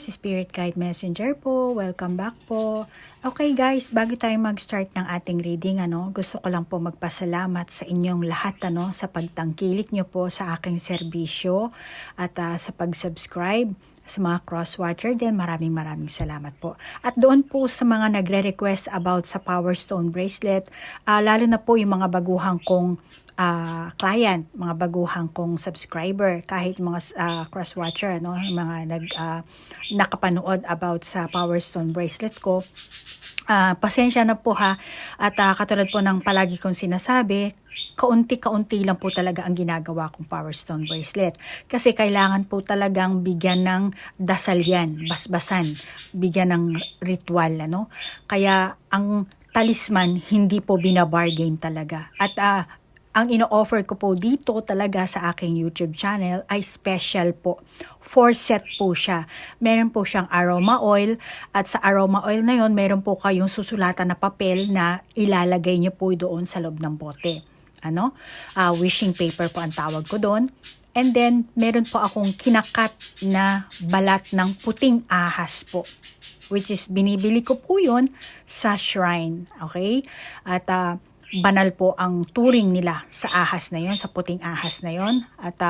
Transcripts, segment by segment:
guys, Spirit Guide Messenger po. Welcome back po. Okay guys, bago tayo mag-start ng ating reading, gusto ko lang po magpasalamat sa inyong lahat sa pagtangkilik nyo po sa aking serbisyo at sa pag-subscribe. Sa mga cross-watcher din, maraming salamat po. At doon po sa mga nagre-request about sa Power Stone Bracelet, lalo na po yung mga baguhang kong client, mga baguhang kong subscriber, kahit mga cross-watcher, mga nakapanood about sa Power Stone Bracelet ko. Pasensya na po ha, at katulad po ng palagi kong sinasabi, kaunti-kaunti lang po talaga ang ginagawa kong Power Stone Bracelet. Kasi kailangan po talagang bigyan ng dasal yan, basbasan, bigyan ng ritual. Kaya ang talisman, hindi po binabargain talaga. At ang ino-offer ko po dito talaga sa aking YouTube channel ay special po. 4 set po siya. Meron po siyang aroma oil at sa aroma oil na yon meron po kayong susulatan na papel na ilalagay niyo po doon sa loob ng bote. Wishing paper po ang tawag ko doon. And then, meron po akong kinakat na balat ng puting ahas po. Which is, binibili ko po yun sa shrine. Okay? At banal po ang turing nila sa ahas na yon, sa puting ahas na yon. At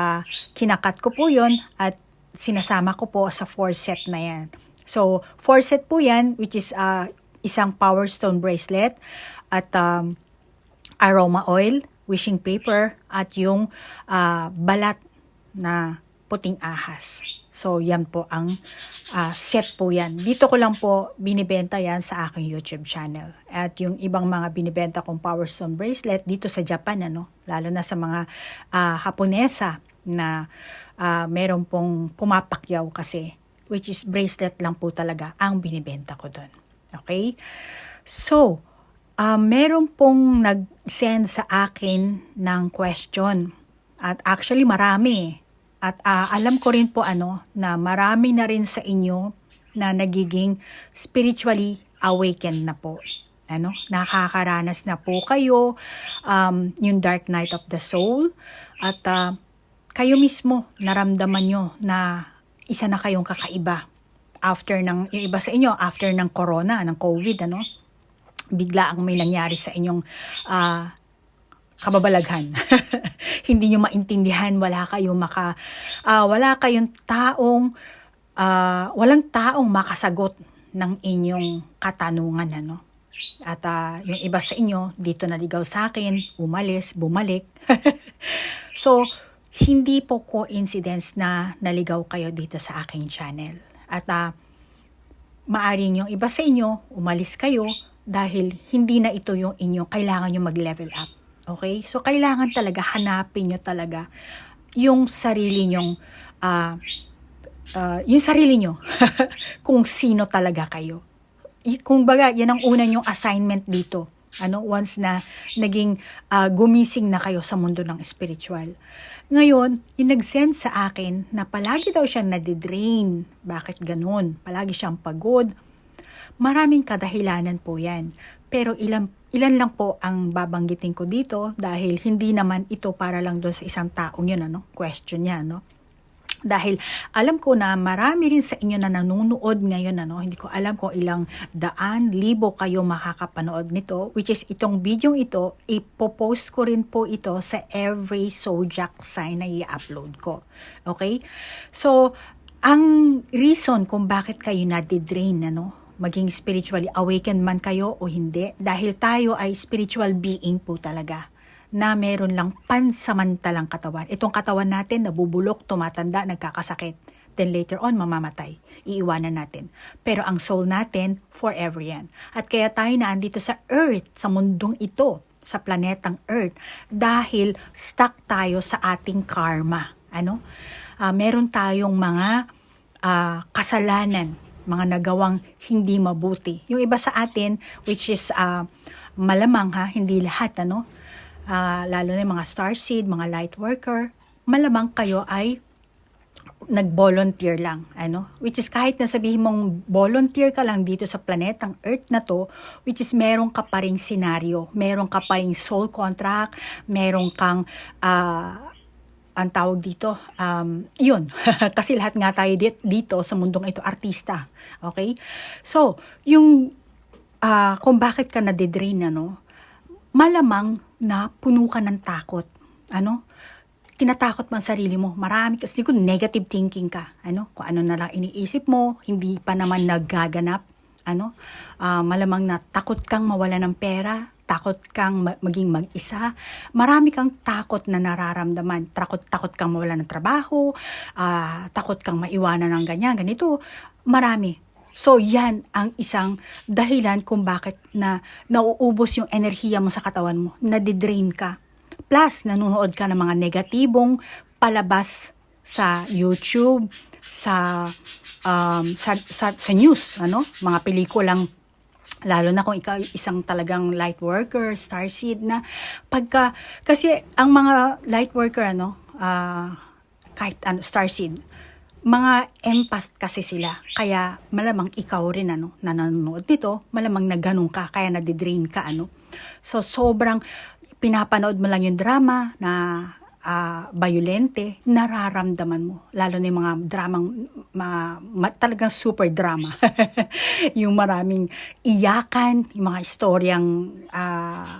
kinakat ko po yon at sinasama ko po sa 4 set na yan. So, 4 set po yan, which is isang Power Stone Bracelet at aroma oil, wishing paper, at yung balat na puting ahas. So, yan po ang set po yan. Dito ko lang po binibenta yan sa aking YouTube channel. At yung ibang mga binibenta kong Power Stone Bracelet dito sa Japan, lalo na sa mga Haponesa na meron pong pumapakyaw kasi, which is bracelet lang po talaga ang binibenta ko doon. Okay? So, meron pong nag-send sa akin ng question. At actually marami. At alam ko rin po na marami na rin sa inyo na nagiging spiritually awakened na po. Nakakaranas na po kayo yung dark night of the soul at kayo mismo naramdaman nyo na isa na kayong kakaiba after ng yung iba sa inyo after ng corona, ng COVID, bigla ang may nangyari sa inyong kababalaghan. Hindi nyo maintindihan, wala kayong taong walang taong makasagot ng inyong katanungan, At yung iba sa inyo dito naligaw sa akin, umalis, bumalik. So, hindi po coincidence na naligaw kayo dito sa aking channel. At maaring yung iba sa inyo, umalis kayo dahil hindi na ito yung inyong kailangan nyo mag-level up. Okay? So, kailangan talaga, hanapin nyo talaga yung sarili nyong, kung sino talaga kayo. Kung baga, yan ang una nyong assignment dito. Once na naging gumising na kayo sa mundo ng spiritual. Ngayon, yung nag-send sa akin na palagi daw siyang nadidrain. Bakit ganun? Palagi siyang pagod. Maraming kadahilanan po yan. Pero ilan lang po ang babanggitin ko dito dahil hindi naman ito para lang doon sa isang taong yun, question niya, Dahil alam ko na marami rin sa inyo na nanonood ngayon, hindi ko alam kung ilang daan, libo kayo makakapanood nito, which is itong video ito, ipopost ko rin po ito sa every zodiac sign na i-upload ko. Okay? So, ang reason kung bakit kayo nadidrain, maging spiritually awakened man kayo o hindi, dahil tayo ay spiritual being po talaga na meron lang pansamantalang katawan. Itong katawan natin nabubulok, tumatanda, nagkakasakit. Then later on, mamamatay. Iiwanan natin. Pero ang soul natin, forever yan. At kaya tayo naandito sa Earth, sa mundong ito, sa planetang Earth, dahil stuck tayo sa ating karma. Meron tayong mga kasalanan, mga nagawang hindi mabuti. Yung iba sa atin, which is malamang hindi lahat, lalo na yung mga starseed, mga light worker, malamang kayo ay nag-volunteer lang, which is kahit na sabihin mong volunteer ka lang dito sa planetang Earth na to, which is meron ka pa ring senaryo, meron ka pa ring soul contract, meron kang ang tawag dito, yun. Kasi lahat nga tayo dito sa mundong ito, artista. Okay? So, yung kung bakit ka nadidrain, malamang na puno ka ng takot. Tinatakot mo ang sarili mo. Marami kasi kung negative thinking ka. Kung ano na lang iniisip mo, hindi pa naman nagaganap. Malamang na takot kang mawala ng pera, takot kang maging mag-isa, marami kang takot na nararamdaman, takot kang mawala ng trabaho, takot kang maiwanan ng ganito, marami. So yan ang isang dahilan kung bakit na nauubos yung enerhiya mo sa katawan mo, nadidrain ka. Plus, nanonood ka ng mga negatibong palabas sa YouTube, sa news, mga pelikulang, lalo na kung ikaw isang talagang light worker, starseed na kasi ang mga light worker, kahit starseed, mga empath kasi sila. Kaya malamang ikaw rin, na nanonood nito, malamang na ganun ka, kaya nadidrain ka, So, sobrang pinapanood mo lang yung drama na violente, nararamdaman mo. Lalo na yung mga dramang, talagang super drama. Yung maraming iyakan, yung mga istoryang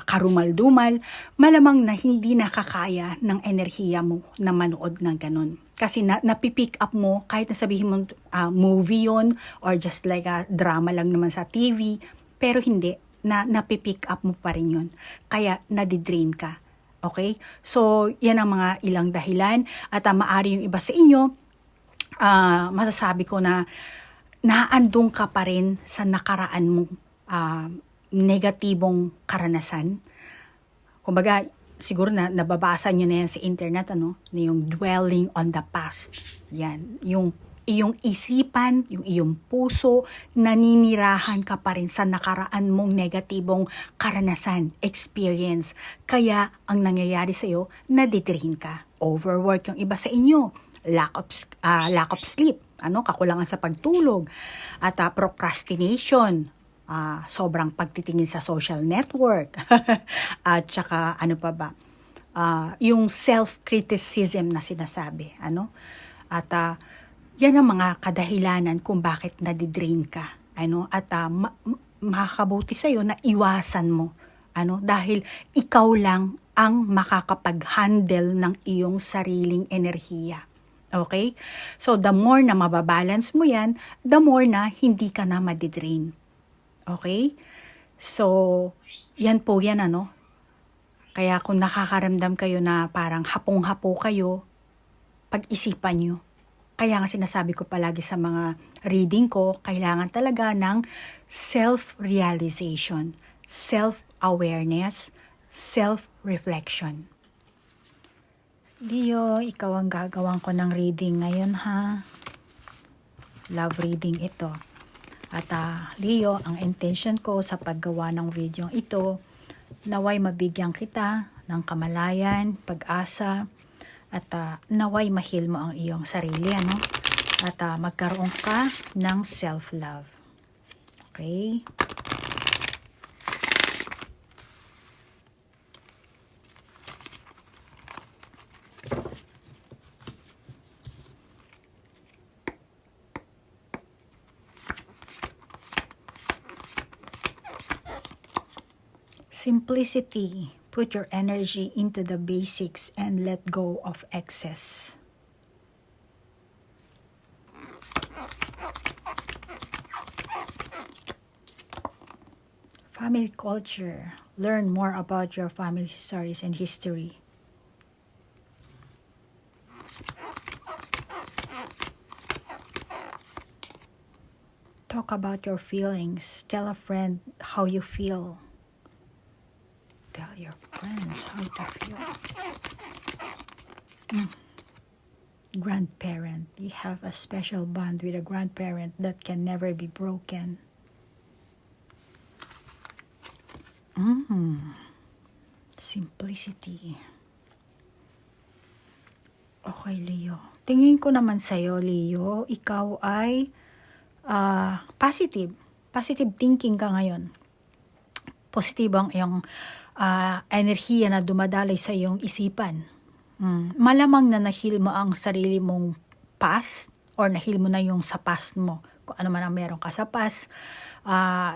karumal-dumal, malamang na hindi nakakaya ng enerhiya mo na manood ng ganun. Kasi napipick up mo, kahit nasabihin mo movie yun, or just like a drama lang naman sa TV, pero hindi, napipick up mo pa rin yun. Kaya nadidrain ka. Okay? So, yan ang mga ilang dahilan. At maari yung iba sa inyo, masasabi ko na naandun ka pa rin sa nakaraan mong negatibong karanasan. Kumbaga, siguro na nababasa nyo na yan sa internet, na yung dwelling on the past. Yan, yung iyong isipan, yung iyong puso, naninirahan ka pa rin sa nakaraan mong negatibong karanasan, experience. Kaya ang nangyayari sa iyo, nadidrain ka. Overwork yung iba sa inyo. Lack of sleep, kakulangan sa pagtulog, at procrastination, sobrang pagtitingin sa social network, at saka yung self-criticism na sinasabi, at yan ang mga kadahilanan kung bakit nadidrain ka. At makakabuti sa'yo na iwasan mo. Dahil ikaw lang ang makakapag-handle ng iyong sariling enerhiya. Okay? So, the more na mababalance mo yan, the more na hindi ka na madidrain. Okay? So, yan po yan, Kaya kung nakakaramdam kayo na parang hapong-hapo kayo, pag-isipan nyo. Kaya nga sinasabi ko palagi sa mga reading ko, kailangan talaga ng self-realization, self-awareness, self-reflection. Leo, ikaw ang gagawin ko ng reading ngayon, ha? Love reading ito. At Leo, ang intention ko sa paggawa ng video ito, naway mabigyan kita ng kamalayan, pag-asa, at naway mahil mo ang iyong sarili, at magkaroon ka ng self-love. Okay? Simplicity. Put your energy into the basics and let go of excess. Family culture. Learn more about your family stories and history. Talk about your feelings. Tell a friend how you feel. Tell your friends how to feel. Grandparent. You have a special bond with a grandparent that can never be broken. Simplicity. Okay, Leo. Tingin ko naman sa'yo, Leo, ikaw ay positive. Positive thinking ka ngayon. Positibo ang iyong enerhiya na dumadaloy sa iyong isipan. Malamang na na-heal mo ang sarili mong past or na-heal mo na yung sa past mo. Kung ano man ang meron ka sa past,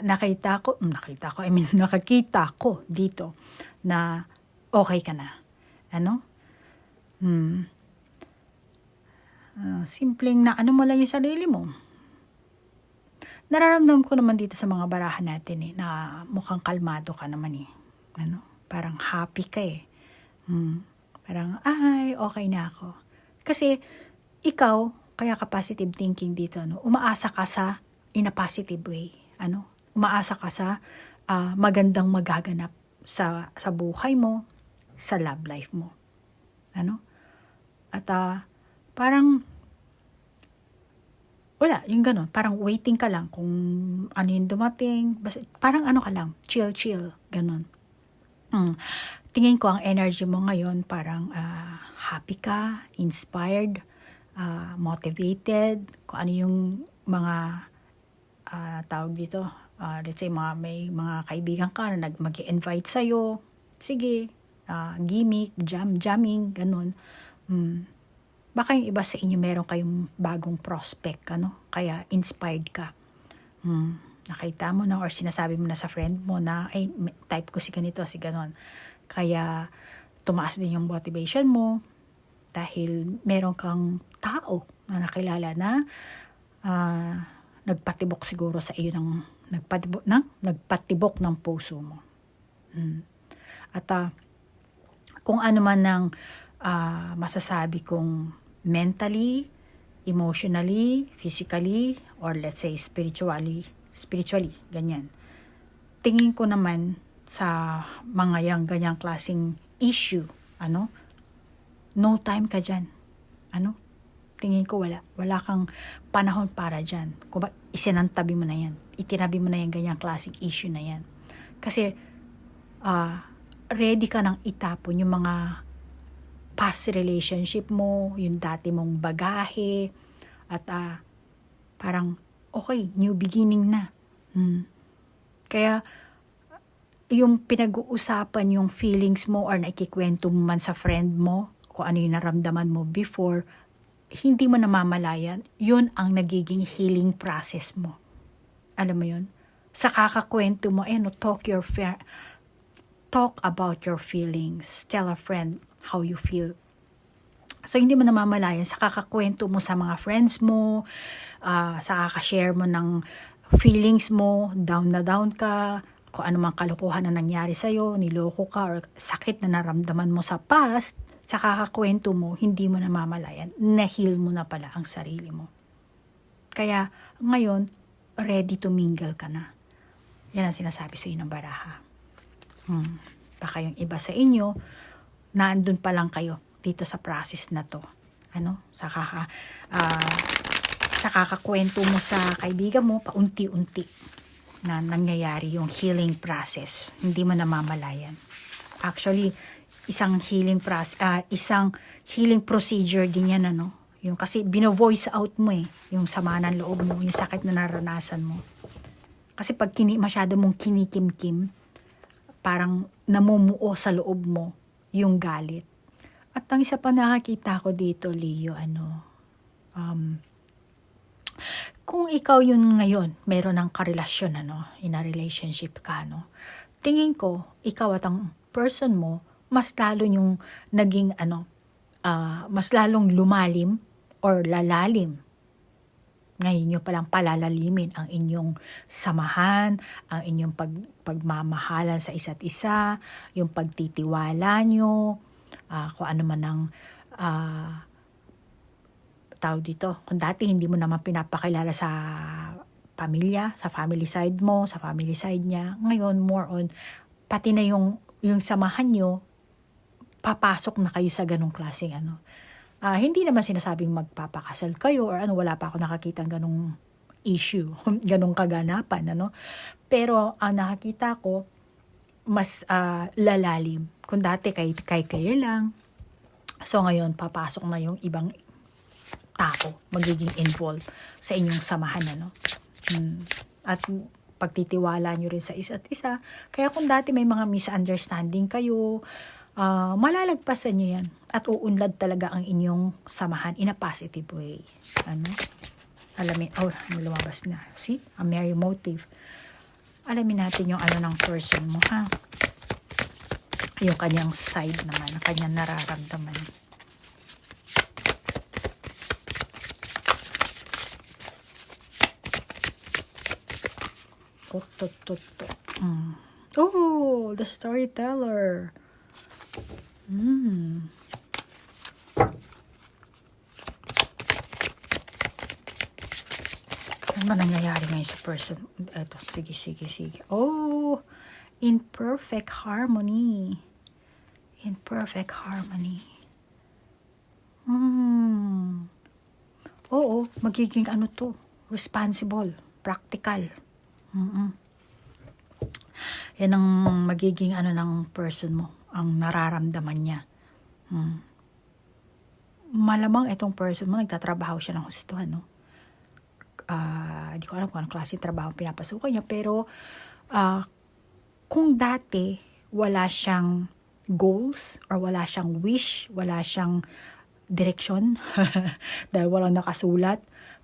nakita ko, nakakita ko dito na okay ka na. Ano? Simpleng na ano mo lang yung sarili mo. Nararamdaman ko naman dito sa mga barahan natin na mukhang kalmado ka naman Ano? Parang happy ka Parang, ay, okay na ako. Kasi, ikaw, kaya ka positive thinking dito, umaasa ka sa in a positive way. Umaasa ka sa magandang magaganap sa buhay mo, sa love life mo. At parang, wala, yung ganun. Parang waiting ka lang kung ano yung dumating. Parang ano ka lang, chill, ganun. Tingin ko ang energy mo ngayon parang happy ka, inspired, motivated, kung ano yung mga tawag dito, let's say may mga kaibigan ka na mag-invite sa'yo, sige, gimmick, jamming, ganun. Baka yung iba sa inyo meron kayong bagong prospect, kaya inspired ka. Nakita mo na or sinasabi mo na sa friend mo na, ay, type ko si ganito, si ganon. Kaya tumaas din yung motivation mo dahil meron kang tao na nakilala na nagpatibok siguro sa iyo nagpatibok ng puso mo. At kung ano man ng masasabi kong mentally, emotionally, physically, or let's say spiritually, ganyan. Tingin ko naman sa mga ganyang klaseng issue, no time ka dyan. Tingin ko wala kang panahon para dyan. Kung isinantabi mo na yan, itinabi mo na yung ganyang klaseng issue na yan. Kasi, ready ka nang itapon yung mga past relationship mo, yung dati mong bagahe, at parang, okay, new beginning na. Kaya, yung pinag-uusapan yung feelings mo or nakikwento mo man sa friend mo, kung ano yung naramdaman mo before, hindi mo namamalayan, yun ang nagiging healing process mo. Alam mo yun? Sa kakakwento mo, talk about your feelings. Tell a friend how you feel. So, hindi mo namamalayan sa kakakwento mo sa mga friends mo, sa kakashare mo ng feelings mo, down na down ka, kung ano mang kalokohan na nangyari sa'yo, niloko ka, or sakit na naramdaman mo sa past, sa kakakwento mo, hindi mo namamalayan, na-heal mo na pala ang sarili mo. Kaya, ngayon, ready to mingle ka na. Yan ang sinasabi sa inyo ng baraha. Baka yung iba sa inyo, naandun pa lang kayo dito sa process na to. Sa kakakwento mo sa kaibigan mo, paunti-unti na nangyayari yung healing process. Hindi mo namamalayan. Actually, isang healing procedure din yan, Yung kasi bino-voice out mo yung sama ng loob mo, yung sakit na naranasan mo. Kasi pag masyado mong kinikim-kim, parang namumuo sa loob mo yung galit. At ang isa pa nakakita ko dito, Leo, kung ikaw yun ngayon, meron ng karelasyon, in a relationship ka, tingin ko, ikaw at ang person mo, mas lalo yung naging, mas lalong lumalim or lalalim. Ngayon nyo palang palalalimin ang inyong samahan, ang inyong pagmamahalan sa isa't isa, yung pagtitiwala nyo, kung ano man ang tawag dito. Kung dati hindi mo naman pinapakilala sa pamilya, sa family side mo, sa family side niya, ngayon more on, pati na yung samahan nyo, papasok na kayo sa ganong klaseng hindi naman sinasabing magpapakasal kayo or wala pa ako nakakitang ganong issue, ganong kaganapan, Pero ang nakakita ko, mas lalalim. Kung dati kayo lang, so ngayon papasok na yung ibang tao magiging involved sa inyong samahan, At pagtitiwala nyo rin sa isa't isa. Kaya kung dati may mga misunderstanding kayo, malalagpasan nyo yan at uunlad talaga ang inyong samahan in a positive way. Ano? Alamin, lumabas na. See? A merry motive. Alamin natin yung ng person mo, ha? Yung kanyang side naman, ang kanyang nararamdaman. Oh, the storyteller. Ano ba nangyayari ngayon sa person? Eto, sige. Oh, in perfect harmony. In perfect harmony. Oo, magiging responsible, practical. Yan ang magiging ng person mo, ang nararamdaman niya. Malamang itong person mo, nagtatrabaho siya ng husto, Di ko alam kung anong klase trabaho pinapasukan niya, pero kung dati wala siyang goals or wala siyang wish, wala siyang direksyon dahil walang nakasulat,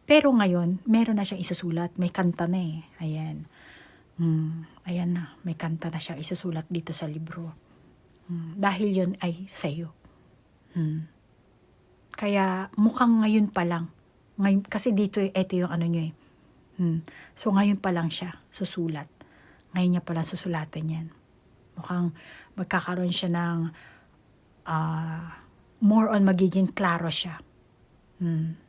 pero ngayon meron na siyang isusulat, may kanta na ayan. Ayan na, may kanta na siya isusulat dito sa libro. Dahil yun ay sa'yo. Kaya mukhang ngayon pa lang, kasi dito ito yung nyo So ngayon pa lang siya susulat. Ngayon niya pa lang susulatan yan. Mukhang magkakaroon siya ng more on magiging klaro siya.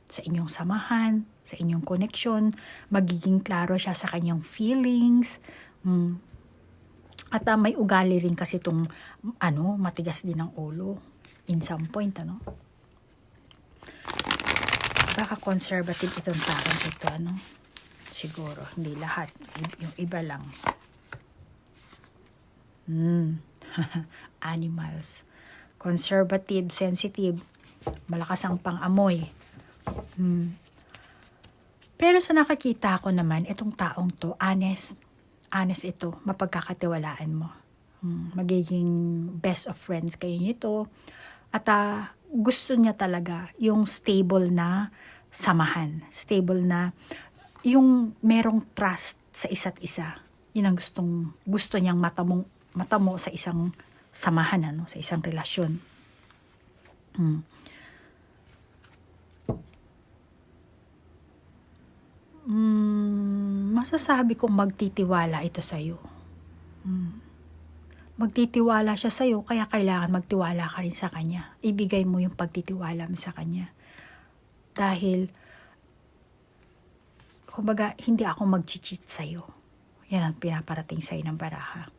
Sa inyong samahan, sa inyong connection, magiging klaro siya sa kanyang feelings. At may ugali rin kasi itong matigas din ang ulo in some point, Baka conservative itong taong ito, Siguro, hindi lahat. Yung iba lang. Animals. Conservative, sensitive. Malakas ang pang-amoy. Pero sa nakakita ko naman, itong taong to, honest ito, mapagkakatiwalaan mo. Magiging best of friends kayo nito. At gusto niya talaga yung stable na samahan. Stable na yung merong trust sa isa't isa. Yun ang gusto niyang matamo sa isang samahan, sa isang relasyon. Masasabi kong magtitiwala ito sa'yo. Magtitiwala siya sa'yo, kaya kailangan magtiwala ka rin sa kanya. Ibigay mo yung pagtitiwala mo sa kanya. Dahil, kumbaga, hindi ako mag-cheat sa'yo. Yan ang pinaparating sa'yo ng baraha.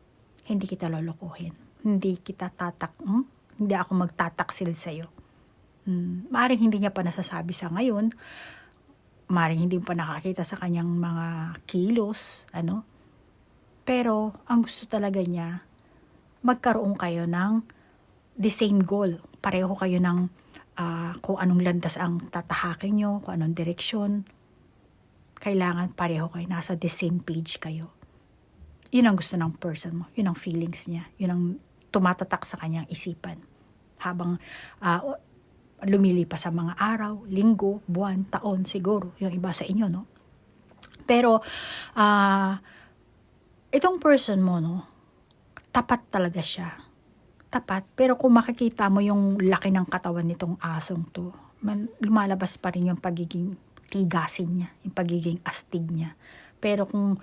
Hindi kita lolokohin. Hindi kita hindi ako magtataksil sa'yo. Maaaring hindi niya pa nasasabi sa ngayon, maaaring hindi pa nakakita sa kanyang mga kilos, Pero, ang gusto talaga niya, magkaroon kayo ng the same goal. Pareho kayo ng kung anong landas ang tatahakin nyo, kung anong direksyon. Kailangan pareho kayo, nasa the same page kayo. Yun ang gusto ng person mo, yun ang feelings niya, yun ang tumatatak sa kanyang isipan. Habang lumilipas sa mga araw, linggo, buwan, taon, siguro, yung iba sa inyo, Pero, itong person mo, tapat talaga siya. Tapat, pero kung makikita mo yung laki ng katawan nitong asong to, lumalabas pa rin yung pagiging tigasin niya, yung pagiging astig niya. Pero kung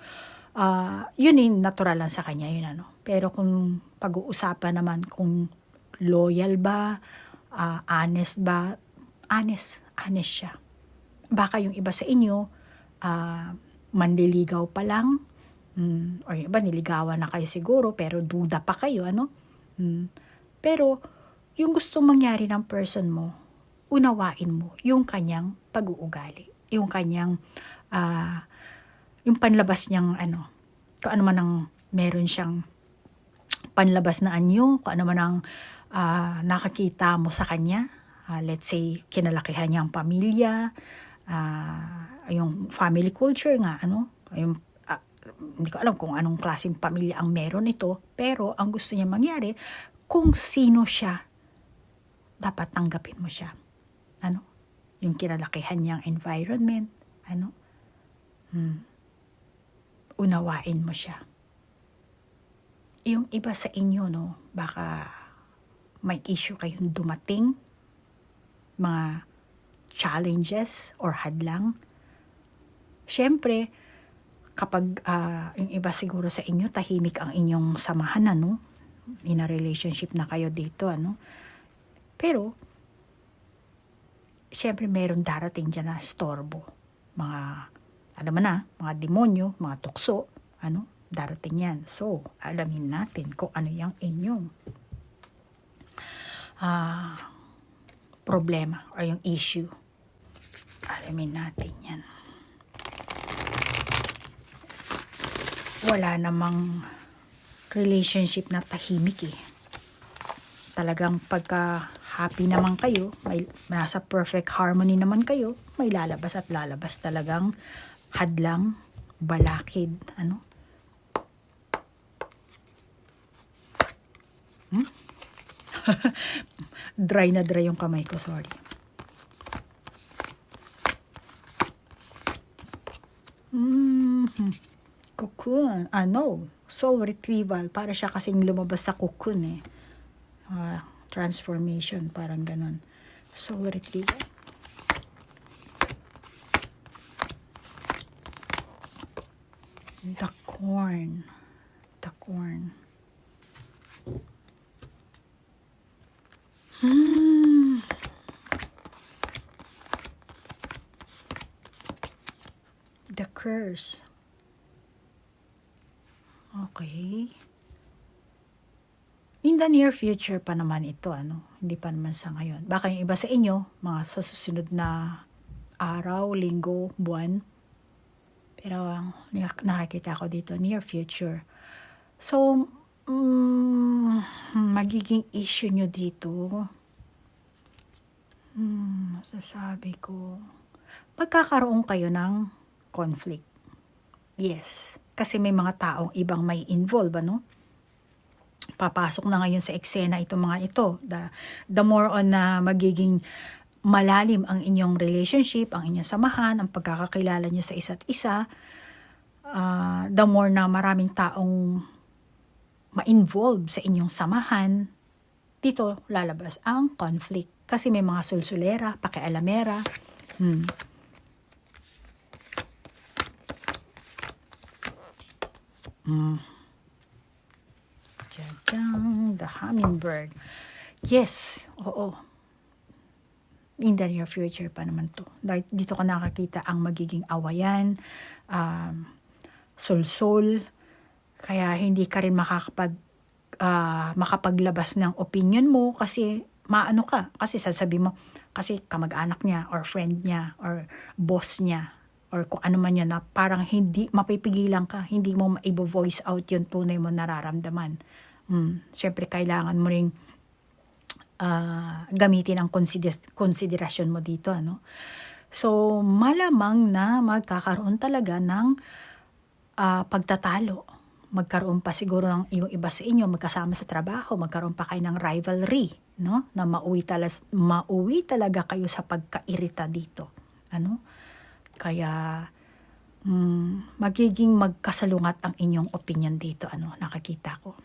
yun yung natural lang sa kanya, yun Pero kung pag-uusapan naman kung loyal ba, honest ba, honest siya. Baka yung iba sa inyo, manliligaw pa lang, o yung iba niligawan na kayo siguro, pero duda pa kayo, Pero, yung gustong mangyari ng person mo, unawain mo yung kanyang pag-uugali, yung kanyang, yung panlabas niyang, kung ano man ang meron siyang panlabas na anyo, kung ano man ang nakakita mo sa kanya, let's say, kinalakihan niyang pamilya, yung family culture nga, yung hindi ko alam kung anong klaseng pamilya ang meron ito, pero ang gusto niya mangyari, kung sino siya, dapat tanggapin mo siya. Ano? Yung kinalakihan niyang environment, ano? Unawain mo siya. Yung iba sa inyo, no, baka may issue kayong dumating, mga challenges or hadlang. Siyempre, kapag yung iba siguro sa inyo, tahimik ang inyong samahan, ano? In a relationship na kayo dito, ano? Pero, siyempre meron darating dyan na storbo. Mga, alam mo na, mga demonyo, mga tukso, ano? Darating yan. So, alamin natin kung ano yung inyong problema or yung issue. Alamin natin yan. Wala namang relationship na tahimik eh. Talagang pagka happy naman kayo, may nasa perfect harmony naman kayo, may lalabas at lalabas talagang hadlang, balakid, ano? Dry na dry yung kamay ko, sorry. Cocoon, no, soul retrieval, para siya kasing lumabas sa cocoon eh. Transformation, parang ganun. Soul retrieval. The corn. The corn. The curse. Okay. In the near future pa naman ito, ano? Hindi pa naman sa ngayon. Baka yung iba sa inyo, mga sa susunod na araw, linggo, buwan. Pero nakikita ko dito, near future. So, magiging issue nyo dito. Masasabi ko, magkakaroon kayo ng conflict. Yes. Kasi may mga taong ibang may involve, ano? Papasok na ngayon sa eksena itong mga ito. The more on na magiging malalim ang inyong relationship, ang inyong samahan, ang pagkakakilala nyo sa isa't isa, the more na maraming taong ma-involve sa inyong samahan, dito lalabas ang conflict. Kasi may mga sulsulera, pakialamera. The hummingbird. Yes, oo. In the near future pa naman to. Dito ka nakakita ang magiging awayan, sulsul, kaya hindi ka rin makapaglabas ng opinion mo kasi maano ka. Kasi sasabi mo, kasi kamag-anak niya or friend niya or boss niya or kung ano man yan na parang hindi mapipigilan ka, hindi mo maibo-voice out yung tunay mo nararamdaman. Siyempre kailangan mo ring gamitin ang konsiderasyon mo dito, ano? So, malamang na magkakaroon talaga ng pagtatalo. Magkaroon pa siguro ng yung iba sa inyo, magkasama sa trabaho, magkaroon pa kayo ng rivalry, no? Na mauwi talaga kayo sa pagkairita dito, ano? Kaya, magiging magkasalungat ang inyong opinion dito, ano? Nakakita ko.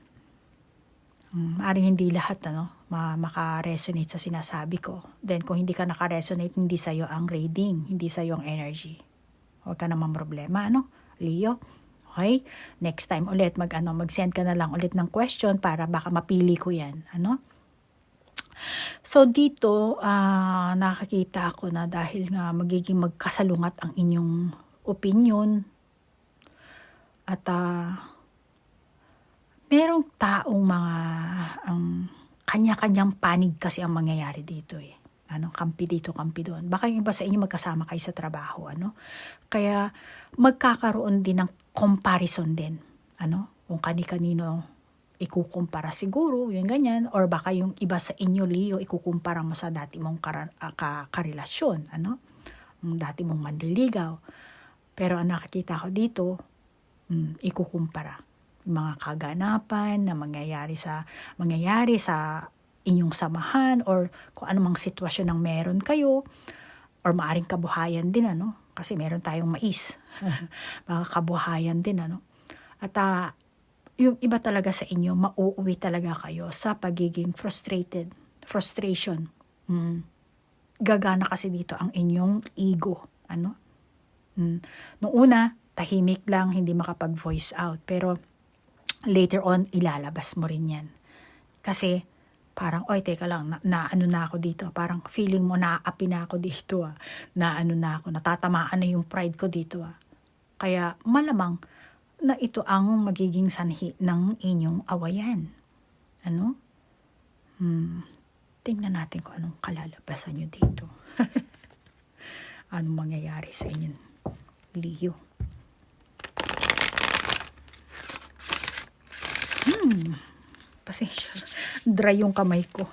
Maaring hindi lahat maka-resonate sa sinasabi ko. Then kung hindi ka naka-resonate, hindi sa'yo ang reading, hindi sa'yo ang energy. Huwag ka naman problema, ano? Leo? Okay? Next time ulit, mag-send ka na lang ulit ng question para baka mapili ko yan, ano? So dito, nakakita ako na dahil nga magiging magkasalungat ang inyong opinion at merong taong mga kanya-kanyang panig kasi ang mangyayari dito eh. Ano, kampi dito, kampi doon. Baka yung iba sa inyo magkasama kayo sa trabaho, ano? Kaya magkakaroon din ng comparison din, ano? Kung kani-kanino ikukumpara siguro, yung ganyan, or baka yung iba sa inyo, Leo, ikukumpara mo sa dati mong karelasyon, ano? Dati mong manliligaw. Pero ang nakikita ko dito, ikukumpara. mga kaganapan na mangyayari sa inyong samahan or kung anumang sitwasyon ng meron kayo or maaring kabuhayan din kasi meron tayong mais. Mga kabuhayan din At yung iba talaga sa inyo, mauuwi talaga kayo sa pagiging frustration. Gagana kasi dito ang inyong ego. Noong una, tahimik lang, hindi makapag-voice out. Pero later on, ilalabas mo rin yan. Kasi parang, oy, teka lang, naano na ako dito. Parang feeling mo, naaapi na ako dito. Naano na ako, natatamaan na yung pride ko dito. Kaya malamang na ito ang magiging sanhi ng inyong awayan. Tingnan natin kung anong kalalabasan nyo dito. Anong mangyayari sa inyong Leo. Pasensya. Dry yung kamay ko.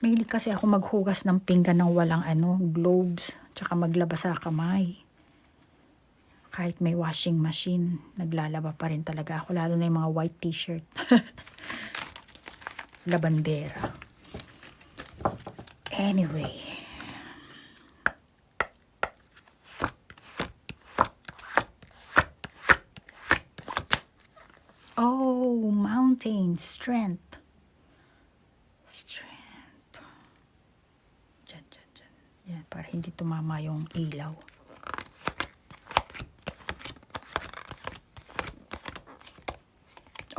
Mahilig kasi ako maghugas ng pinggan ng walang gloves. Tsaka maglaba sa kamay. Kahit may washing machine, naglalaba pa rin talaga ako. Lalo na yung mga white t-shirt. Labandera. Anyway. Oh, mountain, strength. Diyan. Yan, para hindi tumama yung ilaw.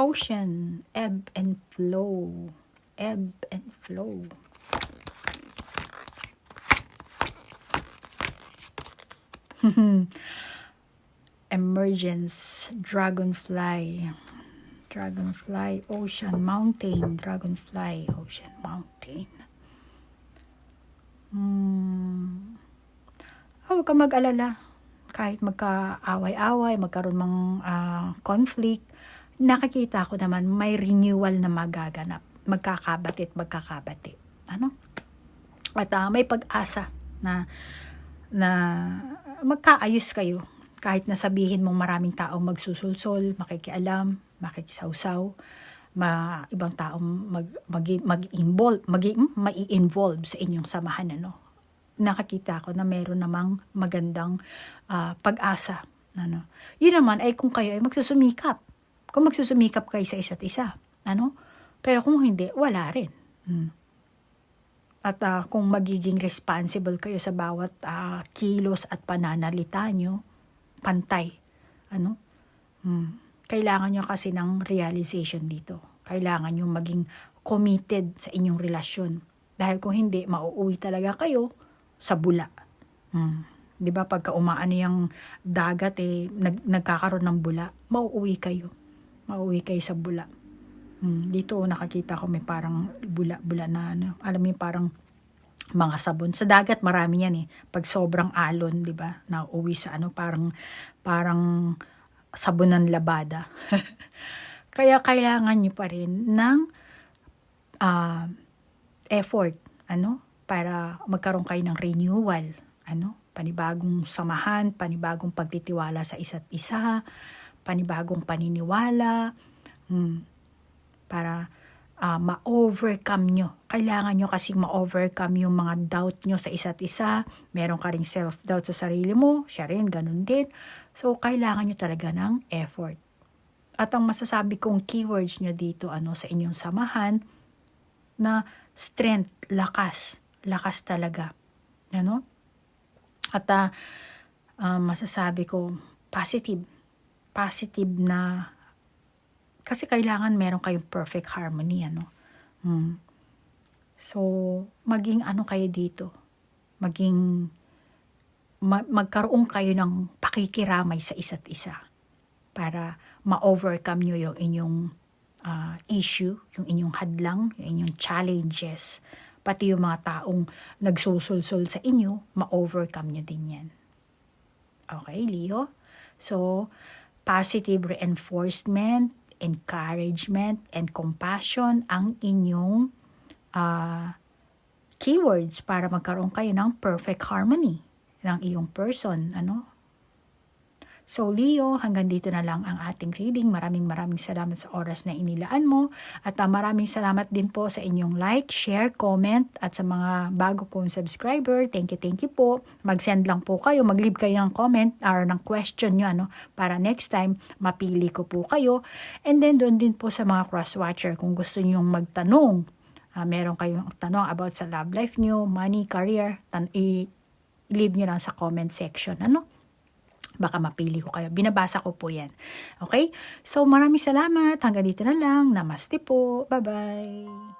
Ocean, ebb and flow. Ebb and flow. Emergence, dragonfly, ocean, mountain, dragonfly, ocean, mountain. Huwag ka mag-alala. Kahit magka-away-away, magkaroon ng conflict, nakikita ko naman may renewal na magaganap. Magkakabati. At may pag-asa na magkaayos kayo. Kahit na sabihin mong maraming taong magsusulsol, makikialam, makikisawsaw, ibang taong mai-involve sa inyong samahan. Nakakita ko na meron namang magandang pag-asa. Yun naman ay kung kayo ay magsusumikap. Kung magsusumikap kayo sa isa't isa. Pero kung hindi, wala rin. At kung magiging responsible kayo sa bawat kilos at pananalita nyo, pantay. Kailangan nyo kasi ng realization dito. Kailangan nyo maging committed sa inyong relasyon. Dahil kung hindi, mauuwi talaga kayo sa bula. Diba pagka umaano yung dagat nagkakaroon ng bula, mauuwi kayo sa bula. Dito nakakita ko may parang bula na alam mo yung parang mga sabon. Sa dagat marami yan pag sobrang alon, di ba? Nauuwi sa parang sabon ng labada. Kaya kailangan nyo pa rin ng effort, para magkaroon kayo ng renewal, panibagong samahan, panibagong pagtitiwala sa isa't isa, panibagong paniniwala, para ma-overcome nyo. Kailangan nyo kasi ma-overcome yung mga doubt nyo sa isa't isa. Meron ka ring self-doubt sa sarili mo, siya rin, ganun din. So, kailangan nyo talaga ng effort. At ang masasabi kong keywords nyo dito, sa inyong samahan, na strength, lakas talaga. At masasabi ko, positive na, kasi kailangan meron kayong perfect harmony, So, maging kayo dito, magkaroon kayo ng pakikiramay sa isa't isa para ma-overcome nyo yung inyong issue, yung inyong hadlang, yung inyong challenges, pati yung mga taong nagsusulsul sa inyo, ma-overcome nyo din yan. Okay, Leo? So, positive reinforcement, encouragement, and compassion ang inyong keywords para magkaroon kayo ng perfect harmony ng iyong person. So Leo, hanggang dito na lang ang ating reading. Maraming salamat sa oras na inilaan mo. At maraming salamat din po sa inyong like, share, comment at sa mga bago kong subscriber. Thank you po. Mag-send lang po kayo, mag-leave kayo ng comment or ng question nyo para next time mapili ko po kayo. And then doon din po sa mga cross-watcher kung gusto nyo magtanong. Meron kayong tanong about sa love life nyo, money, career, i-leave nyo lang sa comment section. Baka mapili ko kayo. Binabasa ko po yan. Okay? So, maraming salamat. Hanggang dito na lang. Namaste po. Bye-bye.